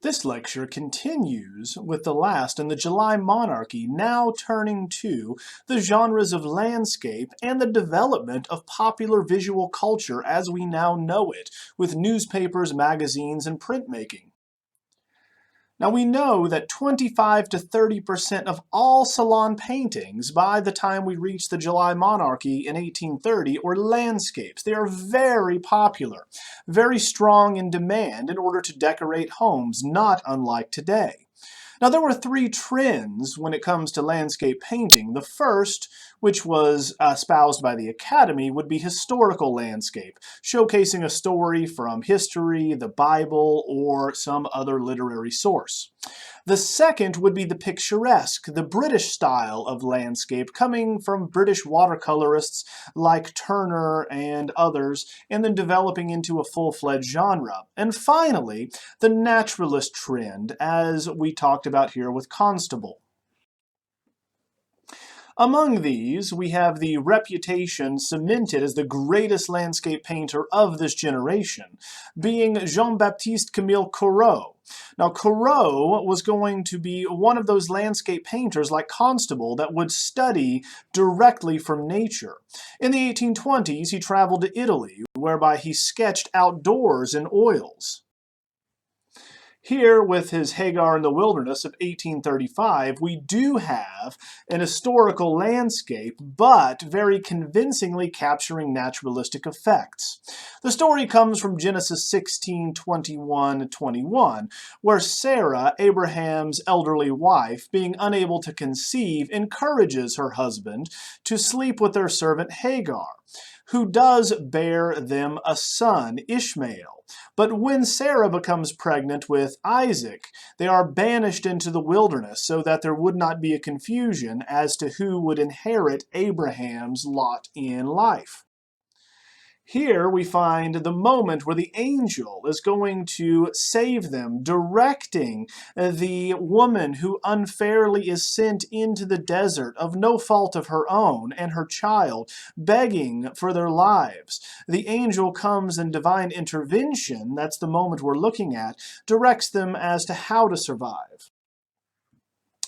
This lecture continues with the last in the July Monarchy, now turning to the genres of landscape and the development of popular visual culture as we now know it, with newspapers, magazines, and printmaking. Now we know that 25 to 30% of all salon paintings by the time we reach the July Monarchy in 1830 were landscapes. They are very popular, very strong in demand in order to decorate homes, not unlike today. Now, there were three trends when it comes to landscape painting. The first, which was espoused by the Academy, would be historical landscape, showcasing a story from history, the Bible, or some other literary source. The second would be the picturesque, the British style of landscape, coming from British watercolorists like Turner and others, and then developing into a full-fledged genre. And finally, the naturalist trend, as we talked about here with Constable. Among these, we have the reputation cemented as the greatest landscape painter of this generation, being Jean-Baptiste Camille Corot. Now, Corot was going to be one of those landscape painters like Constable that would study directly from nature. In the 1820s, he traveled to Italy, whereby he sketched outdoors in oils. Here, with his Hagar in the Wilderness of 1835, we do have an historical landscape, but very convincingly capturing naturalistic effects. The story comes from Genesis 16:21-21, where Sarah, Abraham's elderly wife, being unable to conceive, encourages her husband to sleep with their servant Hagar, who does bear them a son, Ishmael. But when Sarah becomes pregnant with Isaac, they are banished into the wilderness so that there would not be a confusion as to who would inherit Abraham's lot in life. Here we find the moment where the angel is going to save them, directing the woman who unfairly is sent into the desert of no fault of her own and her child, begging for their lives. The angel comes in divine intervention, that's the moment we're looking at, directs them as to how to survive.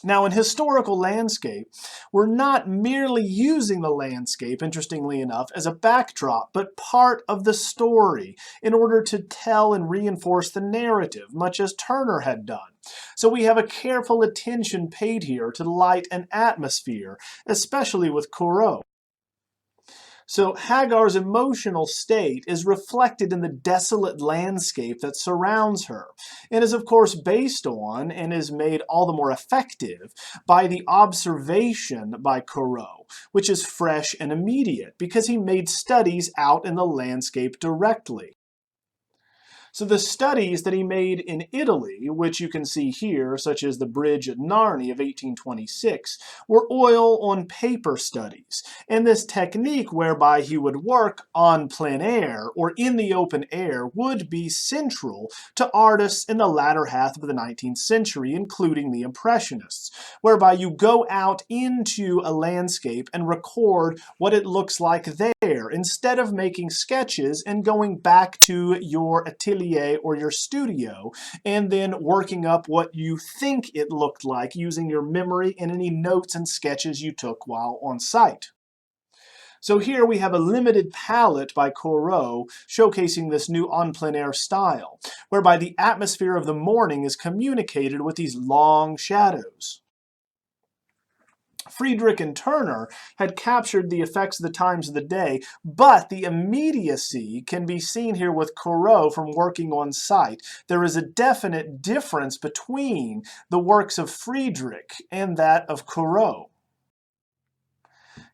Now, in historical landscape, we're not merely using the landscape, interestingly enough, as a backdrop, but part of the story in order to tell and reinforce the narrative, much as Turner had done. So we have a careful attention paid here to light and atmosphere, especially with Corot. So Hagar's emotional state is reflected in the desolate landscape that surrounds her, and is of course based on, and is made all the more effective, by the observation by Corot, which is fresh and immediate, because he made studies out in the landscape directly. So the studies that he made in Italy, which you can see here, such as the Bridge at Narni of 1826, were oil on paper studies. And this technique whereby he would work en plein air, or in the open air, would be central to artists in the latter half of the 19th century, including the Impressionists, whereby you go out into a landscape and record what it looks like there, instead of making sketches and going back to your atelier or your studio and then working up what you think it looked like using your memory and any notes and sketches you took while on site. So here we have a limited palette by Corot showcasing this new en plein air style, whereby the atmosphere of the morning is communicated with these long shadows. Friedrich and Turner had captured the effects of the times of the day, but the immediacy can be seen here with Corot from working on site. There is a definite difference between the works of Friedrich and that of Corot.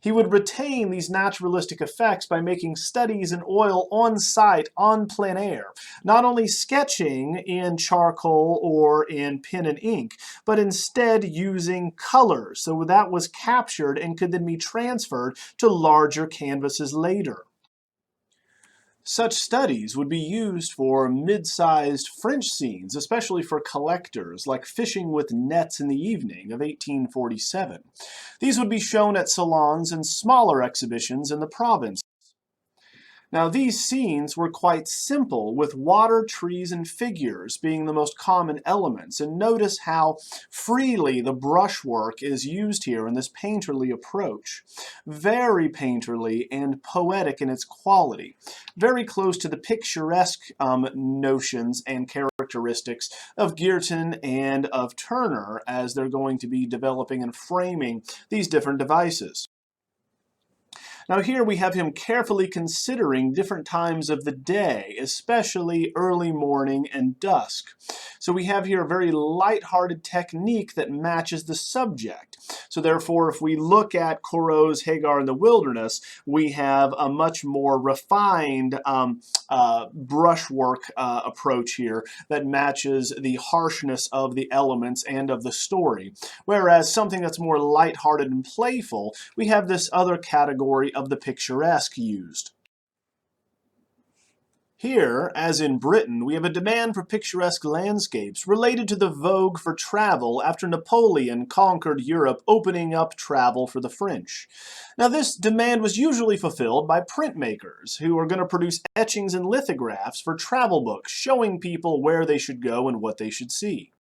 He would retain these naturalistic effects by making studies in oil on site, en plein air, not only sketching in charcoal or in pen and ink, but instead using colors. So that was captured and could then be transferred to larger canvases later. Such studies would be used for mid-sized French scenes, especially for collectors, like Fishing with Nets in the Evening of 1847. These would be shown at salons and smaller exhibitions in the province. Now, these scenes were quite simple, with water, trees, and figures being the most common elements. And notice how freely the brushwork is used here in this painterly approach. Very painterly and poetic in its quality. Very close to the picturesque notions and characteristics of Guertin and of Turner as they're going to be developing and framing these different devices. Now here we have him carefully considering different times of the day, especially early morning and dusk. So we have here a very light-hearted technique that matches the subject. So therefore, if we look at Corot's Hagar in the Wilderness, we have a much more refined brushwork approach here that matches the harshness of the elements and of the story. Whereas something that's more light-hearted and playful, we have this other category of the picturesque used. Here, as in Britain, we have a demand for picturesque landscapes related to the vogue for travel after Napoleon conquered Europe, opening up travel for the French. Now, this demand was usually fulfilled by printmakers who are going to produce etchings and lithographs for travel books, showing people where they should go and what they should see.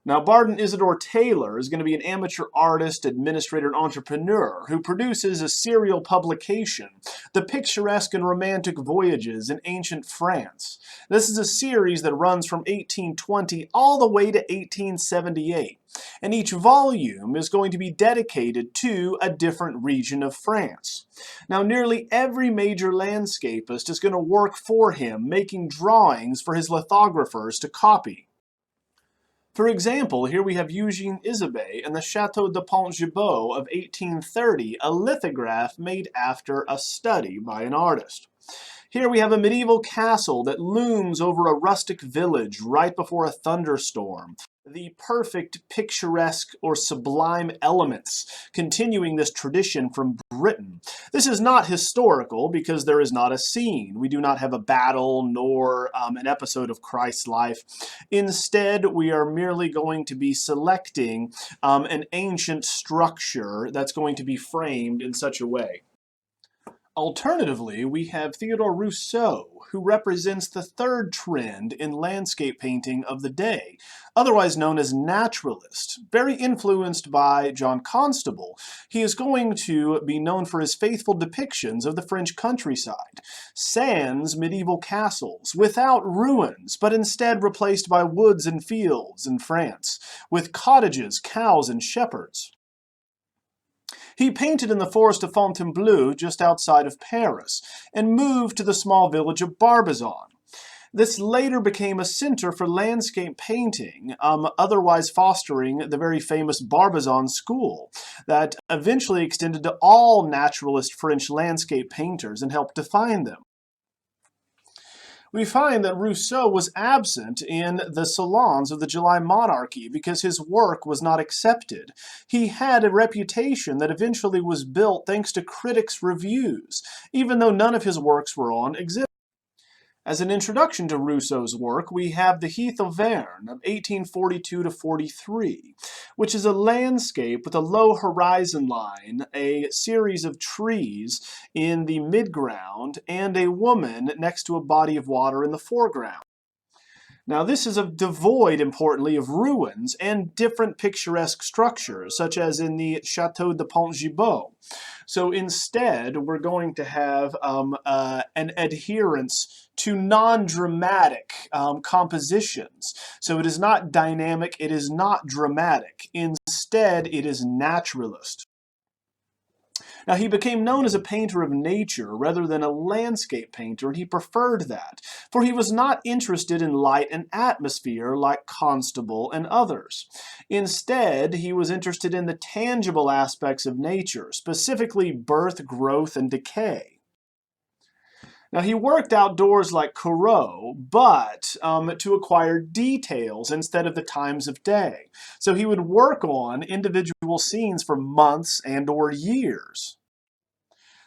Now, Barden Isidore Taylor is going to be an amateur artist, administrator, and entrepreneur who produces a serial publication, The Picturesque and Romantic Voyages in Ancient France. This is a series that runs from 1820 all the way to 1878, and each volume is going to be dedicated to a different region of France. Now, nearly every major landscapist is going to work for him, making drawings for his lithographers to copy. For example, here we have Eugene Isabey and the Chateau de Pont-Gibaud of 1830, a lithograph made after a study by an artist. Here we have a medieval castle that looms over a rustic village right before a thunderstorm. The perfect picturesque or sublime elements, continuing this tradition from Britain. This is not historical because there is not a scene. We do not have a battle nor an episode of Christ's life. Instead, we are merely going to be selecting an ancient structure that's going to be framed in such a way. Alternatively, we have Theodore Rousseau, who represents the third trend in landscape painting of the day, otherwise known as naturalist. Very influenced by John Constable, he is going to be known for his faithful depictions of the French countryside, sans medieval castles, without ruins, but instead replaced by woods and fields in France, with cottages, cows, and shepherds. He painted in the forest of Fontainebleau just outside of Paris, and moved to the small village of Barbizon. This later became a center for landscape painting, otherwise fostering the very famous Barbizon school that eventually extended to all naturalist French landscape painters and helped define them. We find that Rousseau was absent in the salons of the July Monarchy because his work was not accepted. He had a reputation that eventually was built thanks to critics' reviews, even though none of his works were on exhibit. As an introduction to Rousseau's work, we have the Heath Auvergne of 1842 to 43, which is a landscape with a low horizon line, a series of trees in the midground, and a woman next to a body of water in the foreground. Now, this is devoid, importantly, of ruins and different picturesque structures, such as in the Chateau de Pont-Gibaud. So instead, we're going to have an adherence to non-dramatic compositions. So it is not dynamic, it is not dramatic. Instead, it is naturalist. Now, he became known as a painter of nature rather than a landscape painter, and he preferred that, for he was not interested in light and atmosphere like Constable and others. Instead, he was interested in the tangible aspects of nature, specifically birth, growth, and decay. Now, he worked outdoors like Corot, but to acquire details instead of the times of day. So he would work on individual scenes for months and/or years.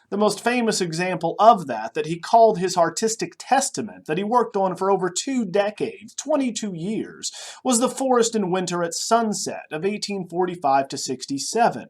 The most famous example of that he called his artistic testament, that he worked on for over 2 decades, 22 years, was The Forest in Winter at Sunset of 1845 to 67.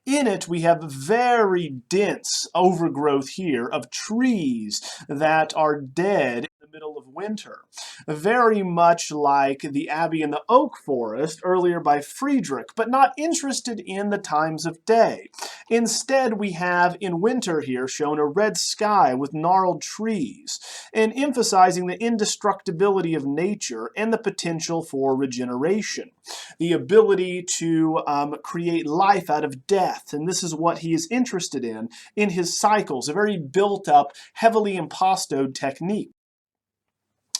In it, we have very dense overgrowth here of trees that are dead in the middle of winter, very much like the Abbey and the Oak Forest earlier by Friedrich, but not interested in the times of day. Instead, we have in winter here shown a red sky with gnarled trees, and emphasizing the indestructibility of nature and the potential for regeneration, the ability to create life out of death. And this is what he is interested in his cycles, a very built-up, heavily impastoed technique.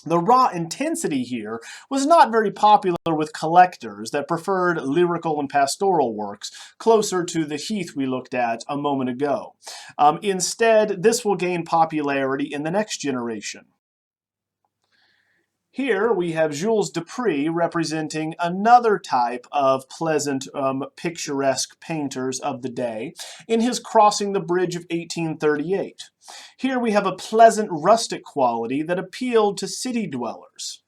The raw intensity here was not very popular with collectors that preferred lyrical and pastoral works, closer to the Heath we looked at a moment ago. Instead, this will gain popularity in the next generation. Here we have Jules Dupré representing another type of pleasant, picturesque painters of the day in his Crossing the Bridge of 1838. Here we have a pleasant rustic quality that appealed to city dwellers.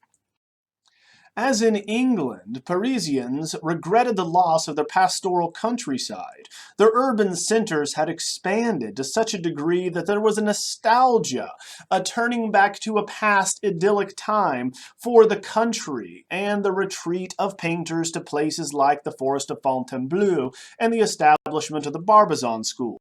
As in England, Parisians regretted the loss of their pastoral countryside. Their urban centers had expanded to such a degree that there was a nostalgia, a turning back to a past idyllic time for the country, and the retreat of painters to places like the forest of Fontainebleau and the establishment of the Barbizon School.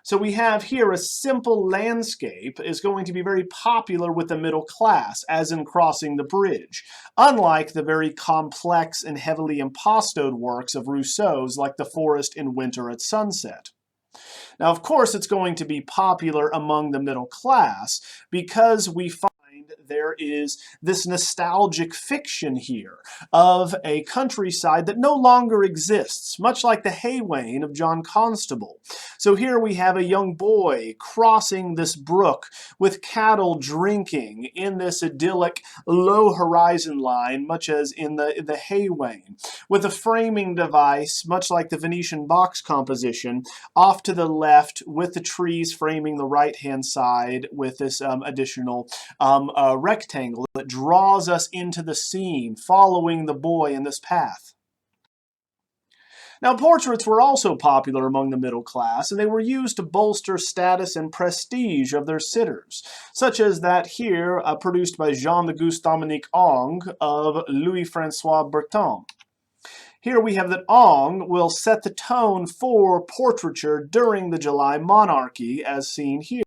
So we have here a simple landscape is going to be very popular with the middle class, as in Crossing the Bridge, unlike the very complex and heavily impastoed works of Rousseau's like The Forest in Winter at Sunset. Now, of course, it's going to be popular among the middle class because we find there is this nostalgic fiction here of a countryside that no longer exists, much like the Haywain of John Constable. So here we have a young boy crossing this brook with cattle drinking in this idyllic low horizon line, much as in the Haywain, with a framing device, much like the Venetian box composition, off to the left with the trees framing the right-hand side with this additional rectangle that draws us into the scene, following the boy in this path. Now, portraits were also popular among the middle class, and they were used to bolster status and prestige of their sitters, such as that here produced by Jean-Auguste Dominique Ong of Louis-François Bertin. Here we have that Ong will set the tone for portraiture during the July Monarchy, as seen here.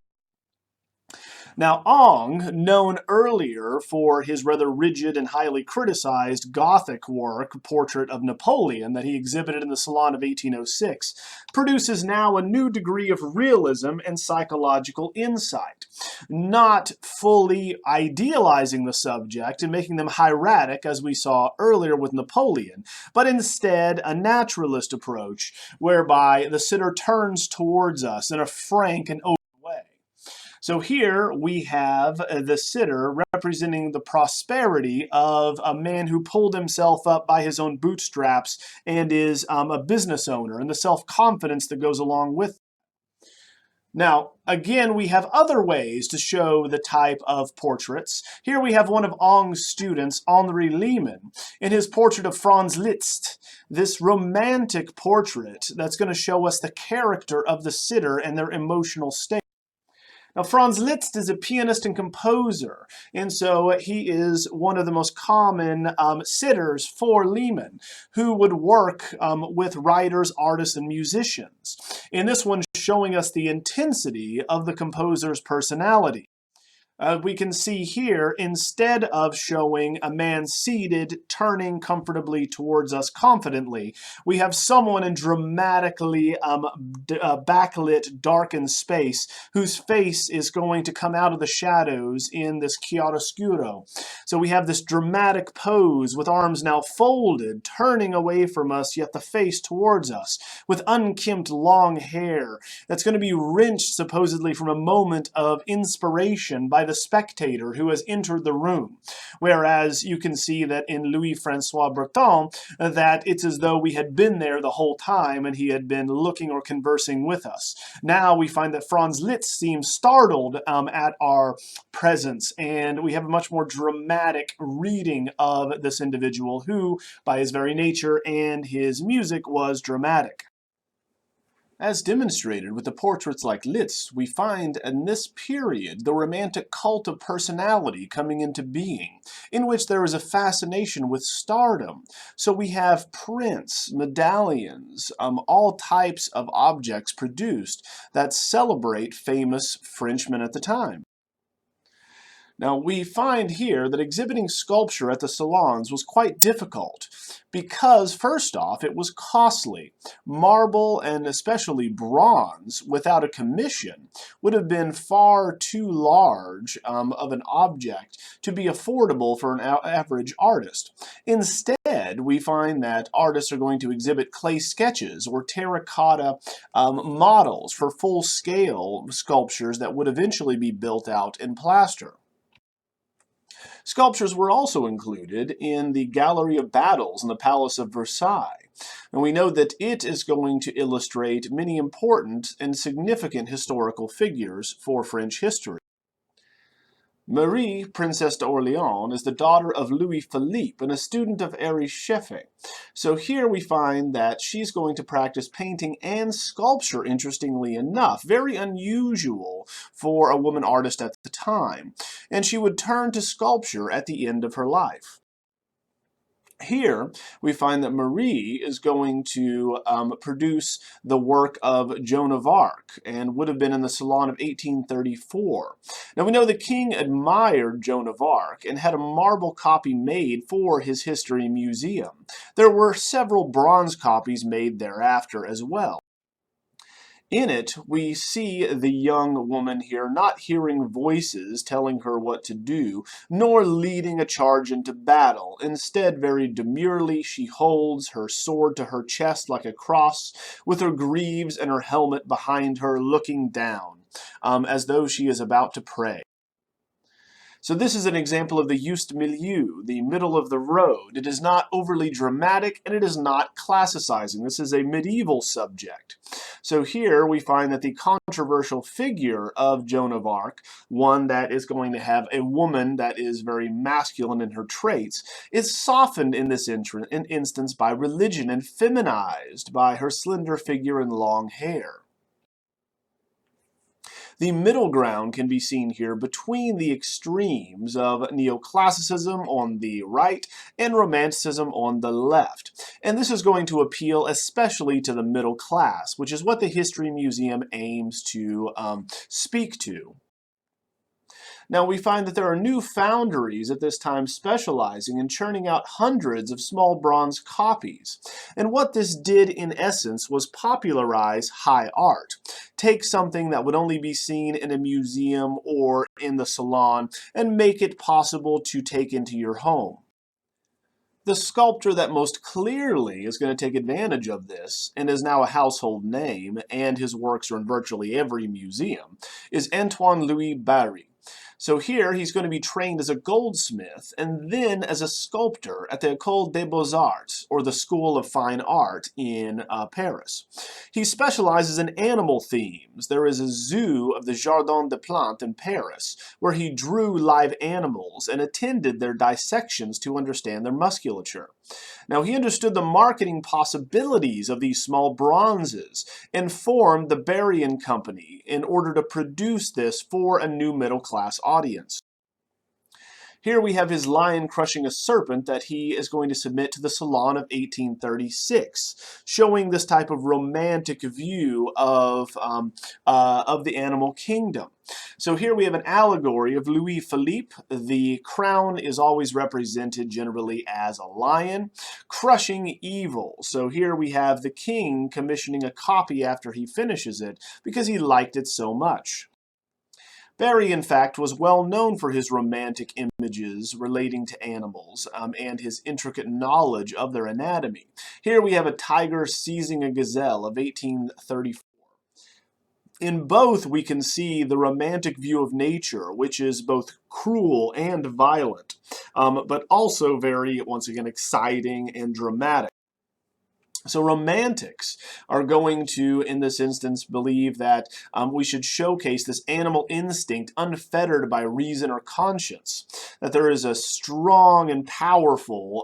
Now, Ong, known earlier for his rather rigid and highly criticized Gothic work, Portrait of Napoleon, that he exhibited in the Salon of 1806, produces now a new degree of realism and psychological insight, not fully idealizing the subject and making them hieratic, as we saw earlier with Napoleon, but instead a naturalist approach, whereby the sitter turns towards us in a frank and open way. So here we have the sitter representing the prosperity of a man who pulled himself up by his own bootstraps and is a business owner, and the self-confidence that goes along with it. Now, again, we have other ways to show the type of portraits. Here we have one of Ong's students, Henri Lehmann, in his portrait of Franz Liszt, this romantic portrait that's going to show us the character of the sitter and their emotional state. Now, Franz Liszt is a pianist and composer, and so he is one of the most common sitters for Lehmann, who would work with writers, artists, and musicians. In this one, showing us the intensity of the composer's personality. We can see here, instead of showing a man seated, turning comfortably towards us confidently, we have someone in dramatically backlit, darkened space whose face is going to come out of the shadows in this chiaroscuro. So we have this dramatic pose with arms now folded, turning away from us, yet the face towards us, with unkempt long hair that's going to be wrenched supposedly from a moment of inspiration by the spectator who has entered the room. Whereas you can see that in Louis-François Bertin, that it's as though we had been there the whole time and he had been looking or conversing with us. Now we find that Franz Liszt seems startled at our presence, and we have a much more dramatic reading of this individual who, by his very nature and his music, was dramatic. As demonstrated with the portraits like Liszt, we find in this period the romantic cult of personality coming into being, in which there is a fascination with stardom. So we have prints, medallions, all types of objects produced that celebrate famous Frenchmen at the time. Now, we find here that exhibiting sculpture at the salons was quite difficult because, first off, it was costly. Marble, and especially bronze, without a commission, would have been far too large of an object to be affordable for an average artist. Instead, we find that artists are going to exhibit clay sketches or terracotta models for full-scale sculptures that would eventually be built out in plaster. Sculptures were also included in the Gallery of Battles in the Palace of Versailles, and we know that it is going to illustrate many important and significant historical figures for French history. Marie, Princess d'Orléans, is the daughter of Louis Philippe and a student of Henri Scheffe. So here we find that she's going to practice painting and sculpture, interestingly enough. Very unusual for a woman artist at the time. And she would turn to sculpture at the end of her life. Here, we find that Marie is going to produce the work of Joan of Arc and would have been in the Salon of 1834. Now, we know the king admired Joan of Arc and had a marble copy made for his history museum. There were several bronze copies made thereafter as well. In it, we see the young woman here not hearing voices telling her what to do, nor leading a charge into battle. Instead, very demurely, she holds her sword to her chest like a cross, with her greaves and her helmet behind her, looking down, as though she is about to pray. So this is an example of the juste milieu, the middle of the road. It is not overly dramatic, and it is not classicizing. This is a medieval subject. So here we find that the controversial figure of Joan of Arc, one that is going to have a woman that is very masculine in her traits, is softened in this instance by religion and feminized by her slender figure and long hair. The middle ground can be seen here between the extremes of neoclassicism on the right and romanticism on the left. And this is going to appeal especially to the middle class, which is what the History Museum aims to speak to. Now, we find that there are new foundries at this time specializing in churning out hundreds of small bronze copies. And what this did, in essence, was popularize high art. Take something that would only be seen in a museum or in the salon and make it possible to take into your home. The sculptor that most clearly is going to take advantage of this, and is now a household name, and his works are in virtually every museum, is Antoine Louis Barye. So here he's going to be trained as a goldsmith and then as a sculptor at the École des Beaux-Arts, or the School of Fine Art in Paris. He specializes in animal themes. There is a zoo of the Jardin des Plantes in Paris where he drew live animals and attended their dissections to understand their musculature. Now, he understood the marketing possibilities of these small bronzes and formed the Barye and Company in order to produce this for a new middle-class audience. Here we have his lion crushing a serpent that he is going to submit to the Salon of 1836, showing this type of romantic view of the animal kingdom. So here we have an allegory of Louis Philippe. The crown is always represented generally as a lion, crushing evil. So here we have the king commissioning a copy after he finishes it because he liked it so much. Barye, in fact, was well known for his romantic images relating to animals and his intricate knowledge of their anatomy. Here we have a tiger seizing a gazelle of 1834. In both, we can see the romantic view of nature, which is both cruel and violent, but also very, once again, exciting and dramatic. So romantics are going to, in this instance, believe that we should showcase this animal instinct unfettered by reason or conscience, that there is a strong and powerful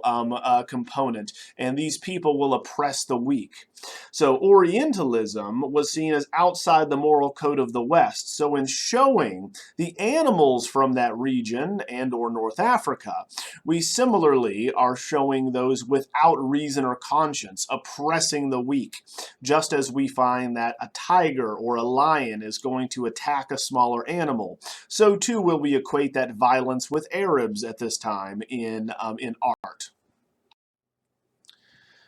component, and these people will oppress the weak. So Orientalism was seen as outside the moral code of the West. So in showing the animals from that region and or North Africa, we similarly are showing those without reason or conscience, oppressing the weak, just as we find that a tiger or a lion is going to attack a smaller animal. So too will we equate that violence with Arabs at this time in art.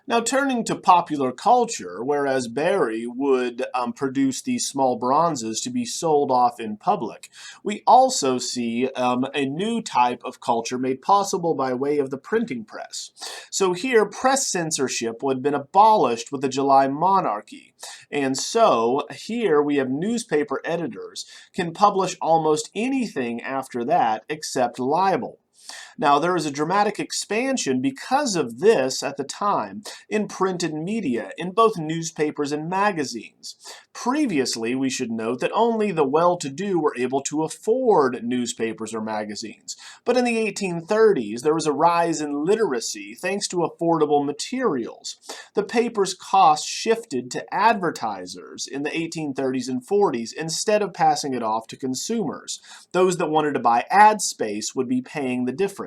Now, turning to popular culture, whereas Barry would produce these small bronzes to be sold off in public, we also see a new type of culture made possible by way of the printing press. So here, press censorship would have been abolished with the July Monarchy. And so here we have newspaper editors can publish almost anything after that except libel. Now, there is a dramatic expansion because of this at the time in printed media, in both newspapers and magazines. Previously, we should note that only the well-to-do were able to afford newspapers or magazines. But in the 1830s, there was a rise in literacy thanks to affordable materials. The paper's cost shifted to advertisers in the 1830s and 40s instead of passing it off to consumers. Those that wanted to buy ad space would be paying the difference.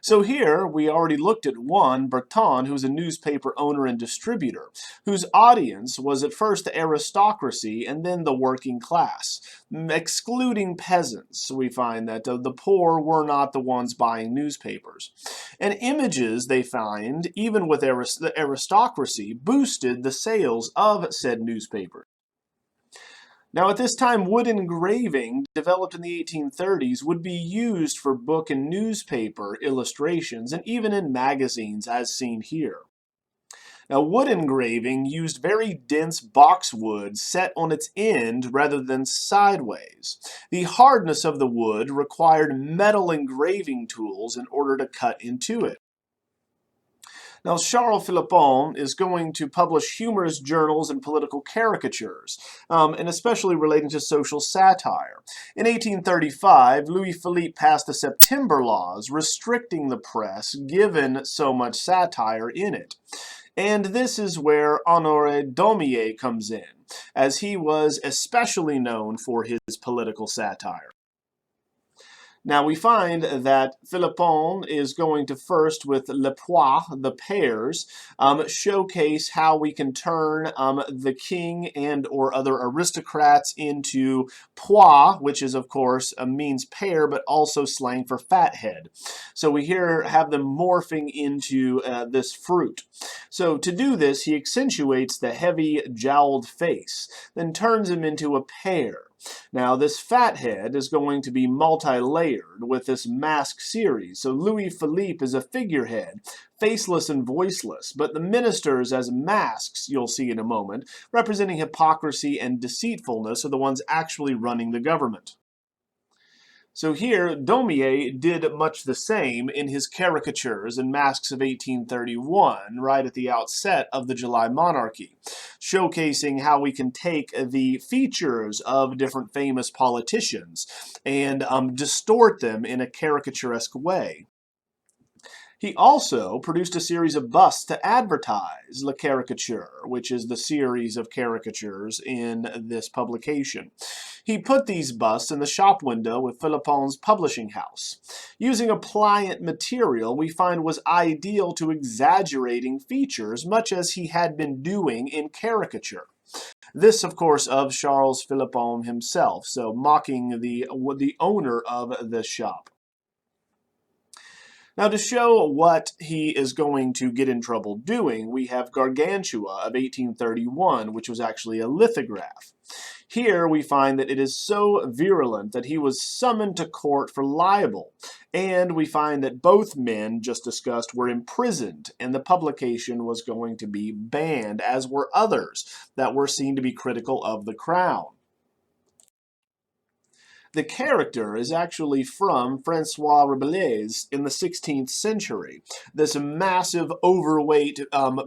So here we already looked at one, Berton, who's a newspaper owner and distributor, whose audience was at first the aristocracy and then the working class, excluding peasants. We find that the poor were not the ones buying newspapers. And images, they find, even with the aristocracy, boosted the sales of said newspapers. Now, at this time, wood engraving, developed in the 1830s, would be used for book and newspaper illustrations, and even in magazines, as seen here. Now, wood engraving used very dense boxwood set on its end rather than sideways. The hardness of the wood required metal engraving tools in order to cut into it. Now, Charles Philippon is going to publish humorous journals and political caricatures, and especially relating to social satire. In 1835, Louis Philippe passed the September laws restricting the press given so much satire in it. And this is where Honoré Daumier comes in, as he was especially known for his political satire. Now we find that Philippon is going to first with Le Pois, the pears, showcase how we can turn the king and or other aristocrats into pois, which is of course means pear, but also slang for fathead. So we here have them morphing into this fruit. So to do this, he accentuates the heavy jowled face, then turns him into a pear. Now, this fathead is going to be multi-layered with this mask series. So Louis Philippe is a figurehead, faceless and voiceless, but the ministers as masks, you'll see in a moment, representing hypocrisy and deceitfulness, are the ones actually running the government. So here, Daumier did much the same in his caricatures and masks of 1831, right at the outset of the July Monarchy, showcasing how we can take the features of different famous politicians and distort them in a caricaturesque way. He also produced a series of busts to advertise Le Caricature, which is the series of caricatures in this publication. He put these busts in the shop window with Philippon's publishing house. Using a pliant material we find was ideal to exaggerating features, much as he had been doing in caricature. This, of course, of Charles Philippon himself, so mocking the owner of the shop. Now, to show what he is going to get in trouble doing, we have Gargantua of 1831, which was actually a lithograph. Here we find that it is so virulent that he was summoned to court for libel, and we find that both men, just discussed, were imprisoned, and the publication was going to be banned, as were others that were seen to be critical of the crown. The character is actually from Francois Rabelais in the 16th century. This massive, overweight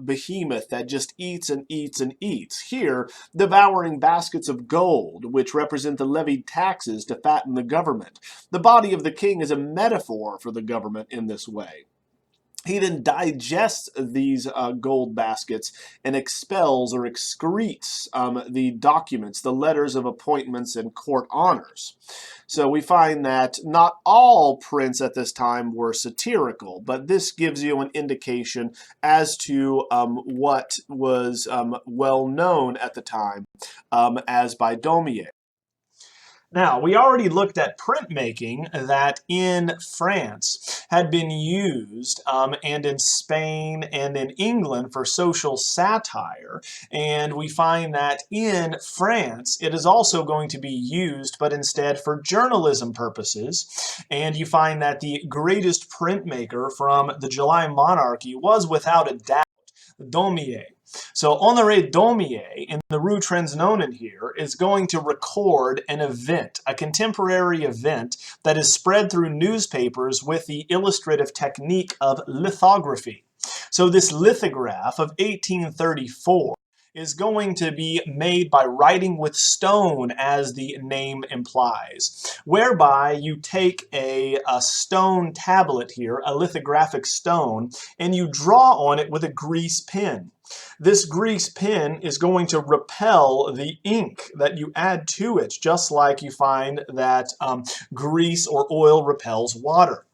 behemoth that just eats and eats and eats. Here, devouring baskets of gold, which represent the levied taxes to fatten the government. The body of the king is a metaphor for the government in this way. He then digests these gold baskets and expels or excretes the documents, the letters of appointments and court honors. So we find that not all prints at this time were satirical, but this gives you an indication as to what was well known at the time as by Daumier. Now, we already looked at printmaking that in France had been used and in Spain and in England for social satire. And we find that in France, it is also going to be used, but instead for journalism purposes. And you find that the greatest printmaker from the July Monarchy was without a doubt Daumier. So Honoré Daumier in the Rue Transnonain here is going to record an event, a contemporary event that is spread through newspapers with the illustrative technique of lithography. So this lithograph of 1834 is going to be made by writing with stone, as the name implies, whereby you take a stone tablet here, a lithographic stone, and you draw on it with a grease pen. This grease pen is going to repel the ink that you add to it, just like you find that grease or oil repels water.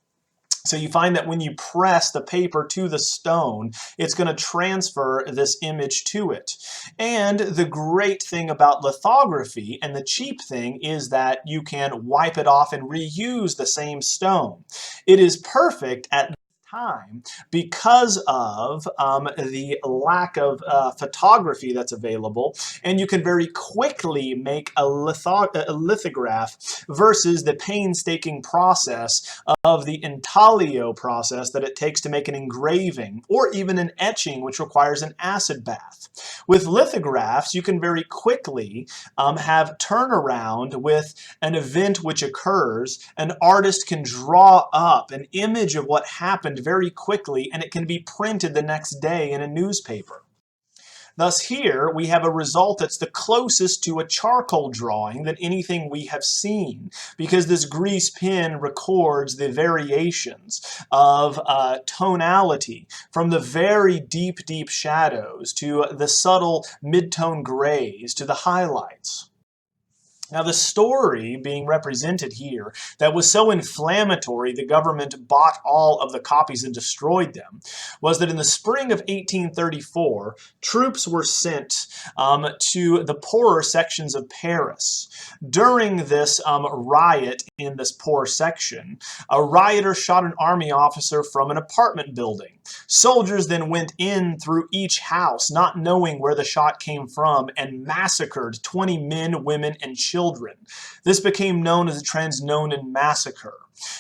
So you find that when you press the paper to the stone, it's going to transfer this image to it. And the great thing about lithography, and the cheap thing, is that you can wipe it off and reuse the same stone. It is perfect at time because of the lack of photography that's available, and you can very quickly make a lithograph versus the painstaking process of the intaglio process that it takes to make an engraving or even an etching, which requires an acid bath. With lithographs, you can very quickly have turnaround with an event which occurs. An artist can draw up an image of what happened very quickly, and it can be printed the next day in a newspaper. Thus here we have a result that's the closest to a charcoal drawing than anything we have seen, because this grease pen records the variations of tonality from the very deep, deep shadows to the subtle mid-tone grays to the highlights. Now, the story being represented here that was so inflammatory the government bought all of the copies and destroyed them was that in the spring of 1834, troops were sent to the poorer sections of Paris. During this riot in this poor section, a rioter shot an army officer from an apartment building. Soldiers then went in through each house, not knowing where the shot came from, and massacred 20 men, women, and children. This became known as the Transnonain Massacre.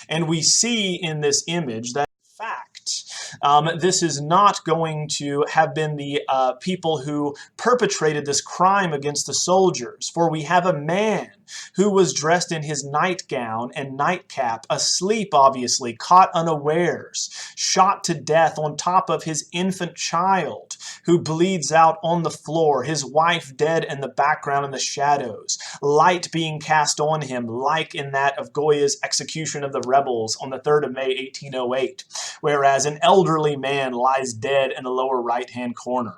And we see in this image that, in fact, this is not going to have been the people who perpetrated this crime against the soldiers, for we have a man who was dressed in his nightgown and nightcap, asleep obviously, caught unawares, shot to death on top of his infant child, who bleeds out on the floor, his wife dead in the background in the shadows, light being cast on him, like in that of Goya's execution of the rebels on the 3rd of May, 1808, whereas an elderly man lies dead in the lower right-hand corner.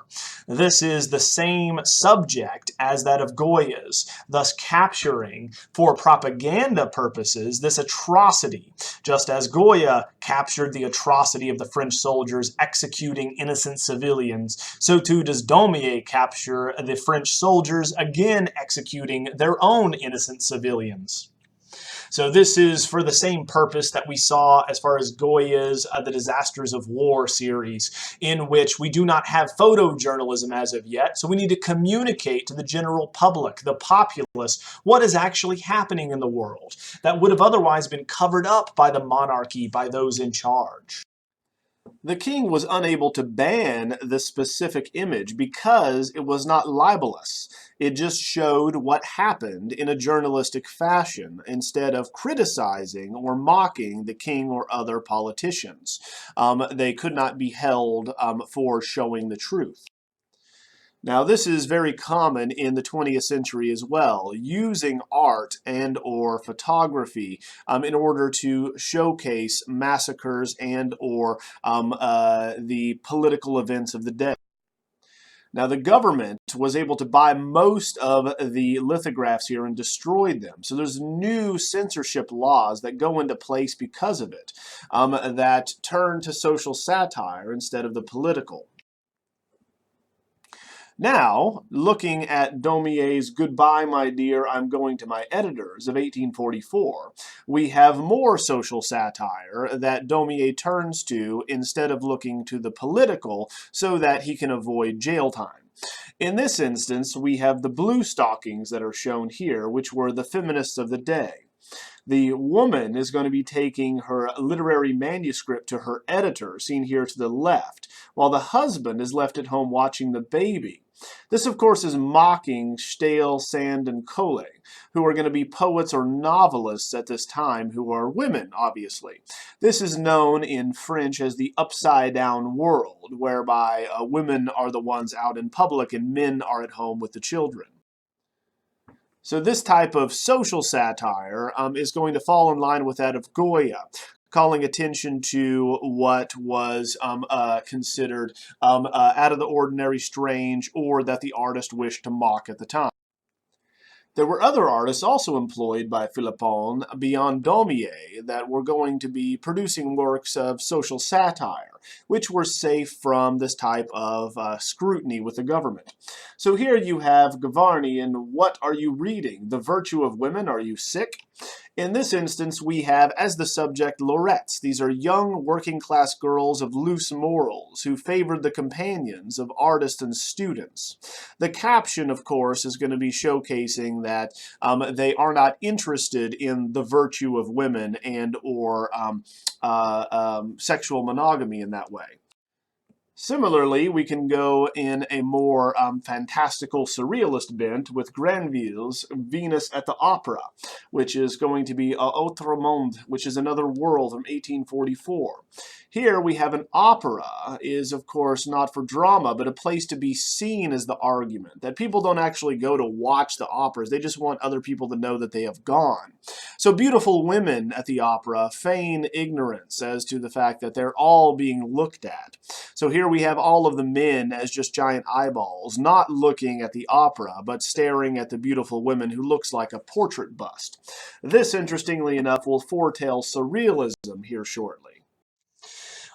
This is the same subject as that of Goya's, thus capturing for propaganda purposes this atrocity, just as Goya captured the atrocity of the French soldiers executing innocent civilians, so too does Daumier capture the French soldiers again executing their own innocent civilians. So this is for the same purpose that we saw as far as Goya's The Disasters of War series, in which we do not have photojournalism as of yet, so we need to communicate to the general public, the populace, what is actually happening in the world that would have otherwise been covered up by the monarchy, by those in charge. The king was unable to ban the specific image because it was not libelous. It just showed what happened in a journalistic fashion instead of criticizing or mocking the king or other politicians. They could not be held for showing the truth. Now, this is very common in the 20th century as well, using art and or photography in order to showcase massacres and or the political events of the day. Now, the government was able to buy most of the lithographs here and destroyed them. So there's new censorship laws that go into place because of it, that turn to social satire instead of the political. Now, looking at Daumier's Goodbye, My Dear, I'm Going to My Editors of 1844, we have more social satire that Daumier turns to instead of looking to the political so that he can avoid jail time. In this instance, we have the blue stockings that are shown here, which were the feminists of the day. The woman is going to be taking her literary manuscript to her editor, seen here to the left, while the husband is left at home watching the baby. This, of course, is mocking Stael, Sand, and Cole, who are going to be poets or novelists at this time, who are women, obviously. This is known in French as the upside-down world, whereby women are the ones out in public and men are at home with the children. So this type of social satire is going to fall in line with that of Goya, calling attention to what was considered out of the ordinary, strange, or that the artist wished to mock at the time. There were other artists also employed by Philippon beyond Daumier that were going to be producing works of social satire, which were safe from this type of scrutiny with the government. So here you have Gavarni in What Are You Reading? The Virtue of Women, Are You Sick? In this instance, we have as the subject Lorettes. These are young working-class girls of loose morals who favored the companions of artists and students. The caption, of course, is going to be showcasing that they are not interested in the virtue of women and or sexual monogamy in that way. Similarly, we can go in a more fantastical surrealist bent with Granville's Venus at the Opera, which is going to be Autre Monde, which is Another World from 1844. Here we have an opera is, of course, not for drama, but a place to be seen as the argument, that people don't actually go to watch the operas. They just want other people to know that they have gone. So beautiful women at the opera feign ignorance as to the fact that they're all being looked at. So here we have all of the men as just giant eyeballs, not looking at the opera, but staring at the beautiful women who looks like a portrait bust. This, interestingly enough, will foretell surrealism here shortly.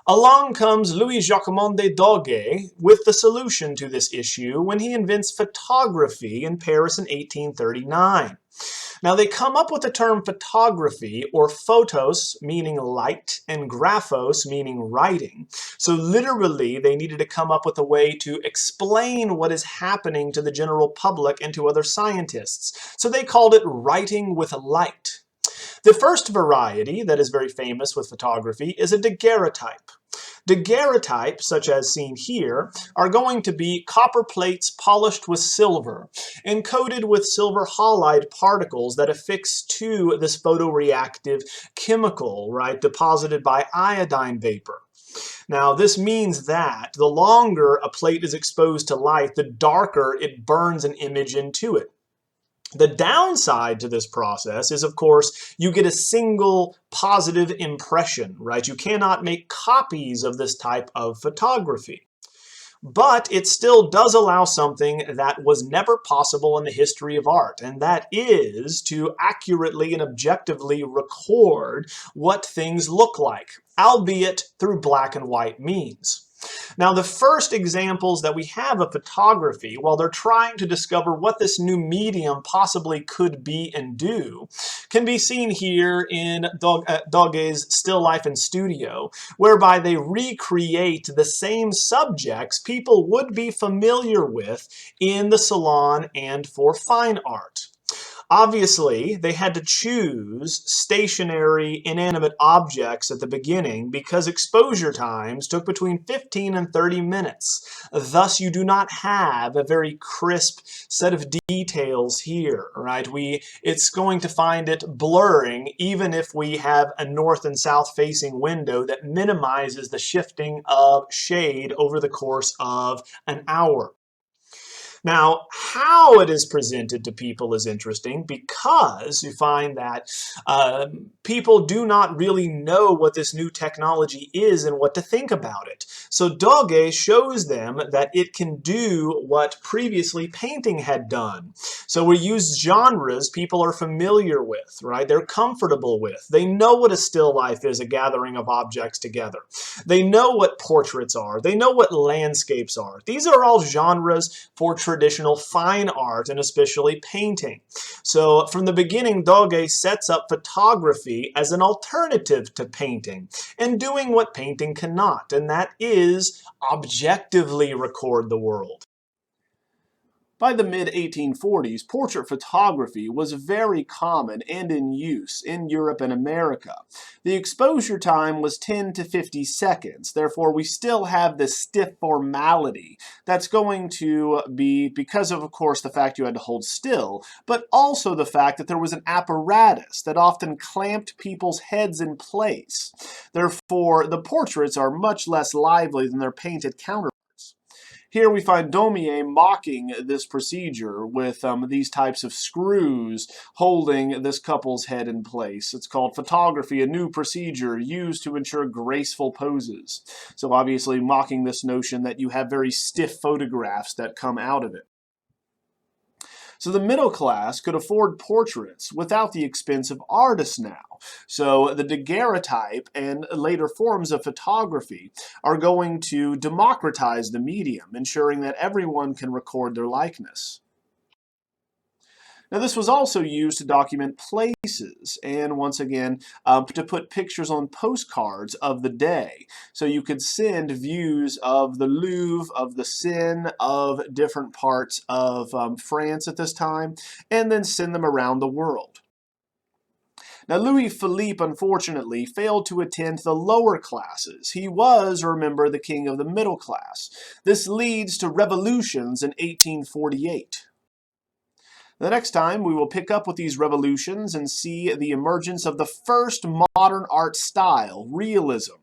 Along comes Louis-Jacques de Doguet with the solution to this issue when he invents photography in Paris in 1839. Now, they come up with the term photography, or photos, meaning light, and graphos, meaning writing. So literally, they needed to come up with a way to explain what is happening to the general public and to other scientists. So they called it writing with light. The first variety that is very famous with photography is a daguerreotype. Daguerreotypes, such as seen here, are going to be copper plates polished with silver and coated with silver halide particles that affix to this photoreactive chemical, right, deposited by iodine vapor. Now, this means that the longer a plate is exposed to light, the darker it burns an image into it. The downside to this process is, of course, you get a single positive impression, right? You cannot make copies of this type of photography. But it still does allow something that was never possible in the history of art, and that is to accurately and objectively record what things look like, albeit through black and white means. Now, the first examples that we have of photography, while they're trying to discover what this new medium possibly could be and do, can be seen here in Doguet's Still Life in Studio, whereby they recreate the same subjects people would be familiar with in the salon and for fine art. Obviously, they had to choose stationary, inanimate objects at the beginning because exposure times took between 15 and 30 minutes. Thus, you do not have a very crisp set of details here, right? It's going to find it blurring even if we have a north and south facing window that minimizes the shifting of shade over the course of an hour. Now, how it is presented to people is interesting because you find that people do not really know what this new technology is and what to think about it. So Doge shows them that it can do what previously painting had done. So we use genres people are familiar with, right? They're comfortable with. They know what a still life is, a gathering of objects together. They know what portraits are. They know what landscapes are. These are all genres for traditional fine art and especially painting. So from the beginning, Doge sets up photography as an alternative to painting and doing what painting cannot, and that is objectively record the world. By the mid-1840s, portrait photography was very common and in use in Europe and America. The exposure time was 10 to 50 seconds, therefore we still have this stiff formality that's going to be because of course, the fact you had to hold still, but also the fact that there was an apparatus that often clamped people's heads in place. Therefore, the portraits are much less lively than their painted counterparts. Here we find Daumier mocking this procedure with these types of screws holding this couple's head in place. It's called photography, a new procedure used to ensure graceful poses. So obviously mocking this notion that you have very stiff photographs that come out of it. So the middle class could afford portraits without the expense of artists now. So the daguerreotype and later forms of photography are going to democratize the medium, ensuring that everyone can record their likeness. Now, this was also used to document places and, once again, to put pictures on postcards of the day. So you could send views of the Louvre, of the Seine, of different parts of France at this time, and then send them around the world. Now, Louis Philippe, unfortunately, failed to attend the lower classes. He was, remember, the king of the middle class. This leads to revolutions in 1848. The next time, we will pick up with these revolutions and see the emergence of the first modern art style, realism.